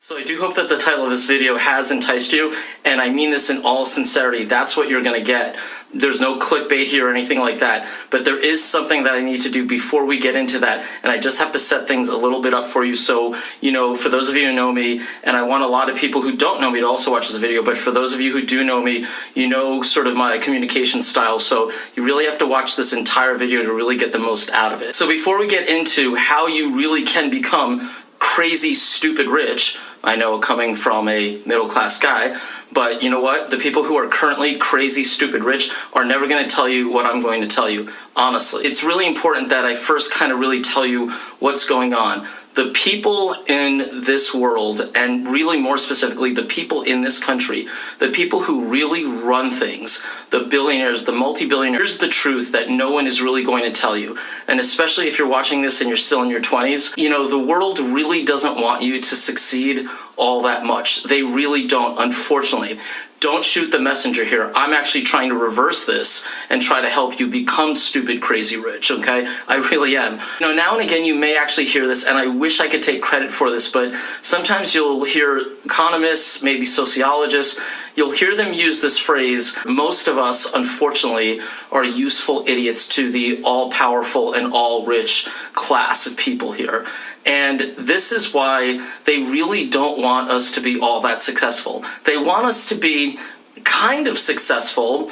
So I do hope that the title of this video has enticed you, and I mean this in all sincerity. That's what you're going to get. There's no clickbait here or anything like that, but there is something that I need to do before we get into that, and I just have to set things a little bit up for you. So, for those of you who know me, and I want a lot of people who don't know me to also watch this video, but for those of you who do know me, you know sort of my communication style, so you really have to watch this entire video to really get the most out of it. So before we get into how you really can become crazy, stupid rich, I know coming from a middle-class guy, but you know what? The people who are currently crazy, stupid rich are never going to tell you what I'm going to tell you, honestly. It's really important that I first kind of really tell you what's going on. The people in this world, and really more specifically, the people in this country, the people who really run things, the billionaires, the multi-billionaires, here's the truth that no one is really going to tell you. And especially if you're watching this and you're still in your 20s, the world really doesn't want you to succeed all that much. They really don't, unfortunately. Don't shoot the messenger here. I'm actually trying to reverse this and try to help you become stupid, crazy rich, okay? I really am. Now and again, you may actually hear this, and I wish I could take credit for this, but sometimes you'll hear economists, maybe sociologists, you'll hear them use this phrase. Most of us, unfortunately, are useful idiots to the all-powerful and all-rich class of people here. And this is why they really don't want us to be all that successful. They want us to be kind of successful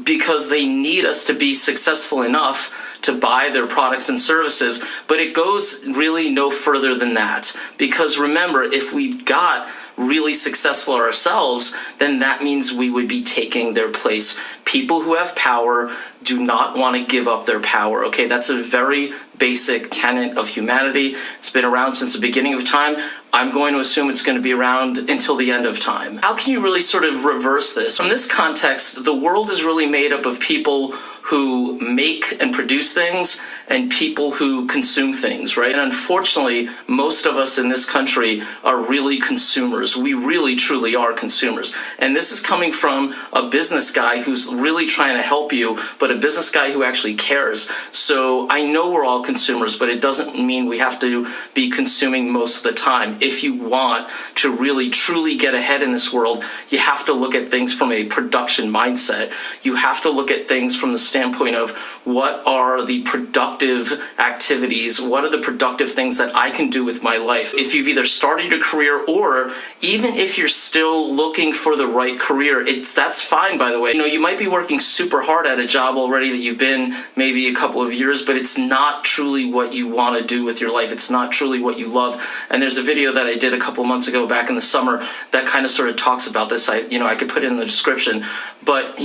because they need us to be successful enough to buy their products and services, but it goes really no further than that. Because remember, if we got really successful ourselves, then that means we would be taking their place. People who have power do not want to give up their power, okay? That's a very basic tenet of humanity. It's been around since the beginning of time. I'm going to assume it's going to be around until the end of time. How can you really sort of reverse this? From this context, the world is really made up of people who make and produce things and people who consume things, right? And unfortunately, most of us in this country are really consumers. We really, truly are consumers. And this is coming from a business guy who's really trying to help you, but a business guy who actually cares. So I know we're all consumers, but it doesn't mean we have to be consuming most of the time. If you want to really, truly get ahead in this world, you have to look at things from a production mindset. You have to look at things from the standpoint of what are the productive activities, what are the productive things that I can do with my life. If you've either started your career or even if you're still looking for the right career, that's fine, by the way. You might be working super hard at a job already that you've been maybe a couple of years, but it's not truly what you want to do with your life. It's not truly what you love. And there's a video that I did a couple months ago back in the summer that kind of sort of talks about this. I could put it in the description, but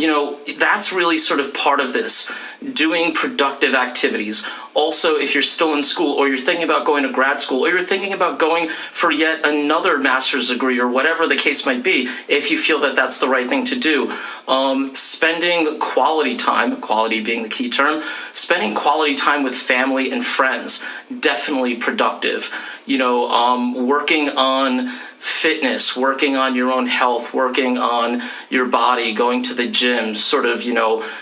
that's really sort of part of this, doing productive activities. Also, if you're still in school or you're thinking about going to grad school or you're thinking about going for yet another master's degree or whatever the case might be, if you feel that that's the right thing to do, spending quality time, quality being the key term, spending quality time with family and friends, definitely productive. Working on fitness, working on your own health, working on your body, going to the gym, sort of,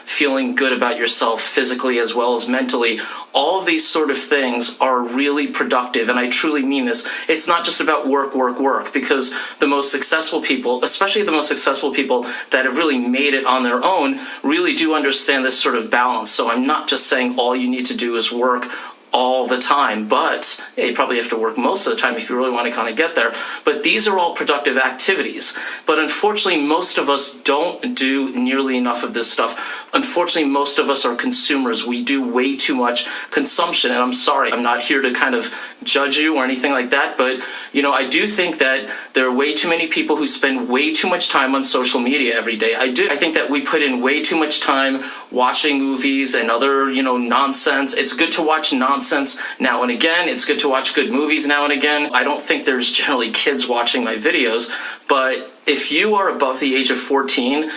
feeling good about yourself physically as well as mentally. All of these sort of things are really productive, and I truly mean this. It's not just about work, work, work, because the most successful people, especially the most successful people that have really made it on their own, really do understand this sort of balance. So I'm not just saying all you need to do is work all the time, but you probably have to work most of the time if you really want to kind of get there. But these are all productive activities. But unfortunately, most of us don't do nearly enough of this stuff. Unfortunately, most of us are consumers. We do way too much consumption, and I'm sorry, I'm not here to kind of judge you or anything like that, but I do think that there are way too many people who spend way too much time on social media every day. I think that we put in way too much time watching movies and other, nonsense. It's good to watch nonsense now and again. It's good to watch good movies now and again. I don't think there's generally kids watching my videos, but if you are above the age of 14,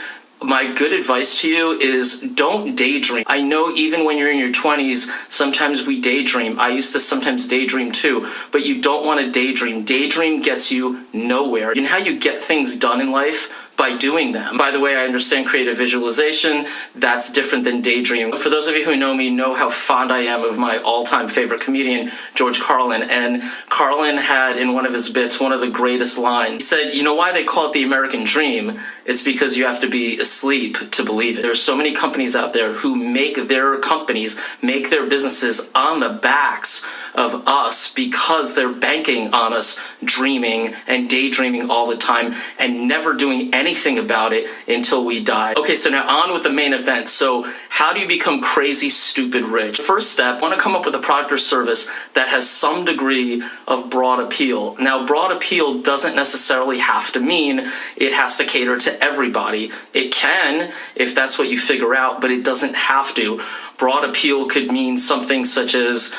my good advice to you is don't daydream. I know even when you're in your 20s, sometimes we daydream. I used to sometimes daydream too, but you don't want to daydream. Daydream gets you nowhere. And how you get things done in life by doing them. By the way, I understand creative visualization. That's different than daydreaming. For those of you who know how fond I am of my all-time favorite comedian, George Carlin. And Carlin had in one of his bits one of the greatest lines. He said, you know why they call it the American dream? It's because you have to be asleep to believe it. There's so many companies out there who make their companies, make their businesses on the backs of us because they're banking on us dreaming and daydreaming all the time and never doing anything about it until we die. Okay, so now on with the main event. So how do you become crazy, stupid rich? First step, I want to come up with a product or service that has some degree of broad appeal. Now, broad appeal doesn't necessarily have to mean it has to cater to everybody. It can, if that's what you figure out, but it doesn't have to. Broad appeal could mean something such as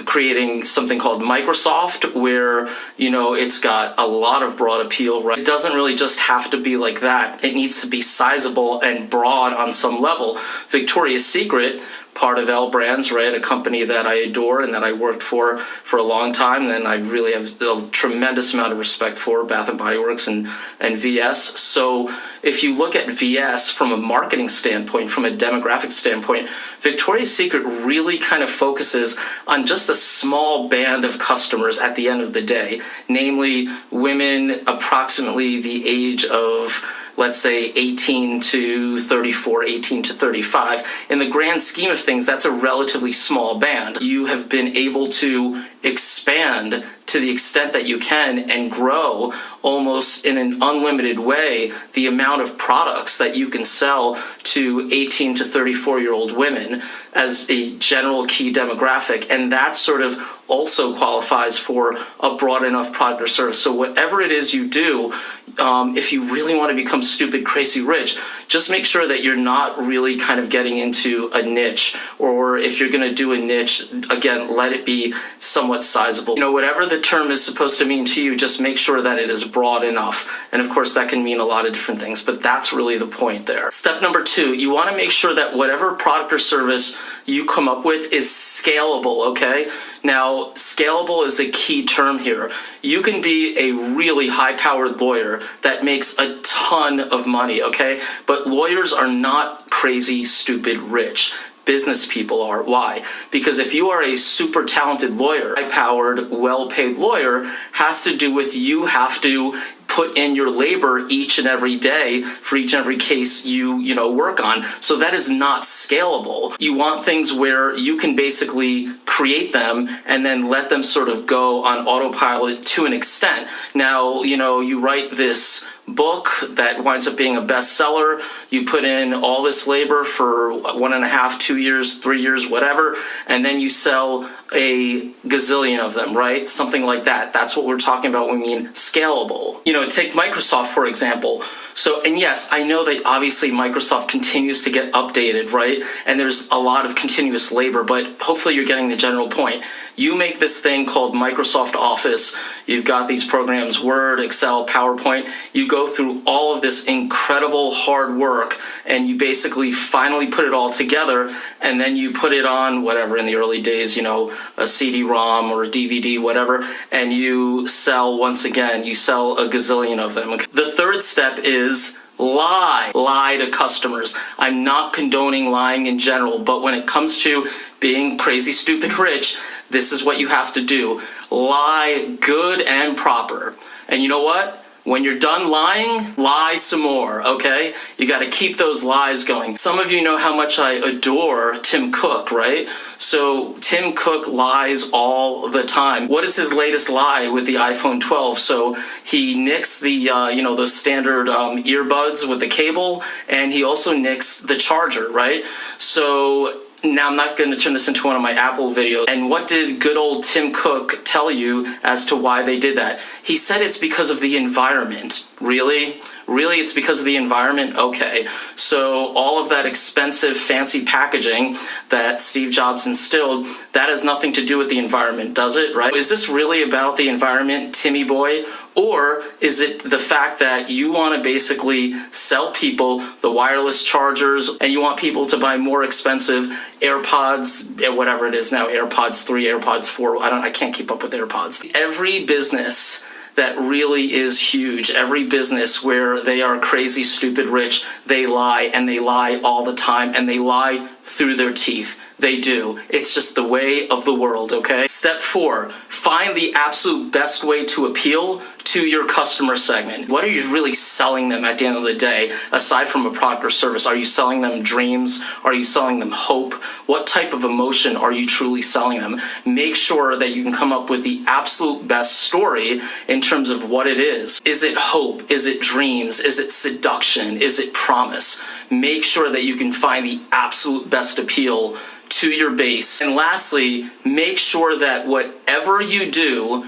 creating something called Microsoft, where, you know, it's got a lot of broad appeal, right? It doesn't really just have to be like that. It needs to be sizable and broad on some level. Victoria's Secret, part of L Brands, right? A company that I adore and that I worked for a long time, and I really have a tremendous amount of respect for, Bath & Body Works and VS. So if you look at VS from a marketing standpoint, from a demographic standpoint, Victoria's Secret really kind of focuses on just a small band of customers at the end of the day, namely women approximately the age of, let's say, 18 to 34, 18 to 35. In the grand scheme of things, that's a relatively small band. You have been able to expand to the extent that you can and grow almost in an unlimited way the amount of products that you can sell to 18 to 34-year-old women as a general key demographic. And that sort of also qualifies for a broad enough product or service. So whatever it is you do, if you really want to become stupid, crazy rich, just make sure that you're not really kind of getting into a niche, or if you're going to do a niche, again, let it be somewhat sizable. You know, whatever the term is supposed to mean to you, just make sure that it is broad enough. And of course, that can mean a lot of different things, but that's really the point there. Step number 2, you want to make sure that whatever product or service you come up with is scalable, okay? Now, scalable is a key term here. You can be a really high-powered lawyer that makes a ton of money, okay? But lawyers are not crazy, stupid, rich. Business people are. Why? Because if you are a super talented lawyer, high-powered, well-paid lawyer, has to do with you have to put in your labor each and every day for each and every case you work on. So that is not scalable. You want things where you can basically create them and then let them sort of go on autopilot to an extent. Now, you write this book that winds up being a bestseller. You put in all this labor for 1.5, 2 years, 3 years, whatever, and then you sell a gazillion of them, right? Something like that. That's what we're talking about when we mean scalable. Take Microsoft, for example. So, and yes, I know that obviously Microsoft continues to get updated, right? And there's a lot of continuous labor, but hopefully you're getting the general point. You make this thing called Microsoft Office. You've got these programs, Word, Excel, PowerPoint. You go through all of this incredible hard work, and you basically finally put it all together, and then you put it on whatever in the early days, a CD-ROM or a DVD, whatever, and you sell, once again, you sell a gazillion of them. The third step is lie to customers. I'm not condoning lying in general, but when it comes to being crazy, stupid, rich, this is what you have to do. Lie good and proper. And you know what? When you're done lying, lie some more, okay? You got to keep those lies going. Some of you know how much I adore Tim Cook, right? So Tim Cook lies all the time. What is his latest lie with the iPhone 12? So he nicks the, those standard earbuds with the cable, and he also nicks the charger, right? So now I'm not going to turn this into one of my Apple videos. And what did good old Tim Cook tell you as to why they did that? He said it's because of the environment. Really? Really, it's because of the environment? Okay. So all of that expensive, fancy packaging that Steve Jobs instilled, that has nothing to do with the environment, does it? Right? Is this really about the environment, Timmy boy? Or is it the fact that you want to basically sell people the wireless chargers and you want people to buy more expensive AirPods, whatever it is now, AirPods 3, AirPods 4, I can't keep up with AirPods. Every business that really is huge. Every business where they are crazy, stupid, rich, they lie, and they lie all the time, and they lie through their teeth. They do. It's just the way of the world, okay? Step 4, find the absolute best way to appeal to your customer segment. What are you really selling them at the end of the day, aside from a product or service? Are you selling them dreams? Are you selling them hope? What type of emotion are you truly selling them? Make sure that you can come up with the absolute best story in terms of what it is. Is it hope? Is it dreams? Is it seduction? Is it promise? Make sure that you can find the absolute best appeal to your base. And lastly, make sure that whatever you do,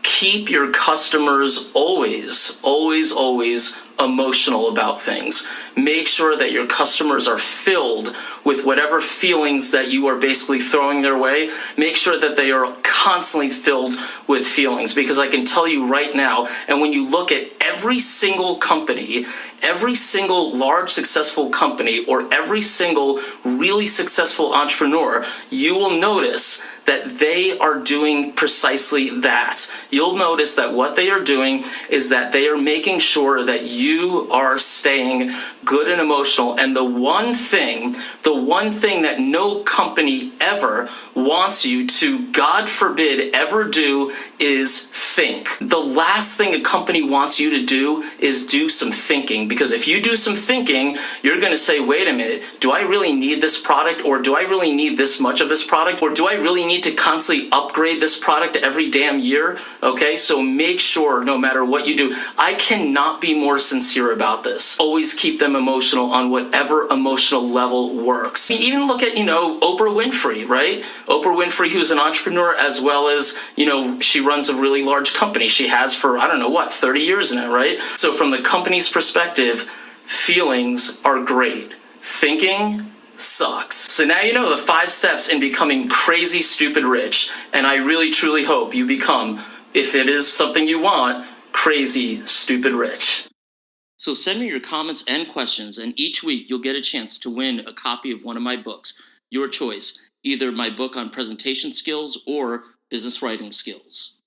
keep your customers always emotional about things. Make sure that your customers are filled with whatever feelings that you are basically throwing their way. Make sure that they are constantly filled with feelings, because I can tell you right now, and when you look at every single company, every single large successful company, or every single really successful entrepreneur, you will notice that they are doing precisely that. You'll notice that what they are doing is that they are making sure that you are staying good and emotional. And the one thing that no company ever wants you to, God forbid, ever do is think. The last thing a company wants you to do is do some thinking, because if you do some thinking, you're going to say, wait a minute, do I really need this product, or do I really need this much of this product, or do I really need to constantly upgrade this product every damn year? Okay, so make sure no matter what you do, I cannot be more sincere about this. Always keep them emotional on whatever emotional level works. I mean, even look at, Oprah Winfrey, right? Oprah Winfrey, who's an entrepreneur, as well as, she runs a really large company. She has for, 30 years now, right? So from the company's perspective, feelings are great. Thinking sucks. So now you know the 5 steps in becoming crazy, stupid rich. And I really, truly hope you become, if it is something you want, crazy, stupid rich. So send me your comments and questions, and each week you'll get a chance to win a copy of one of my books. Your choice, either my book on presentation skills or business writing skills.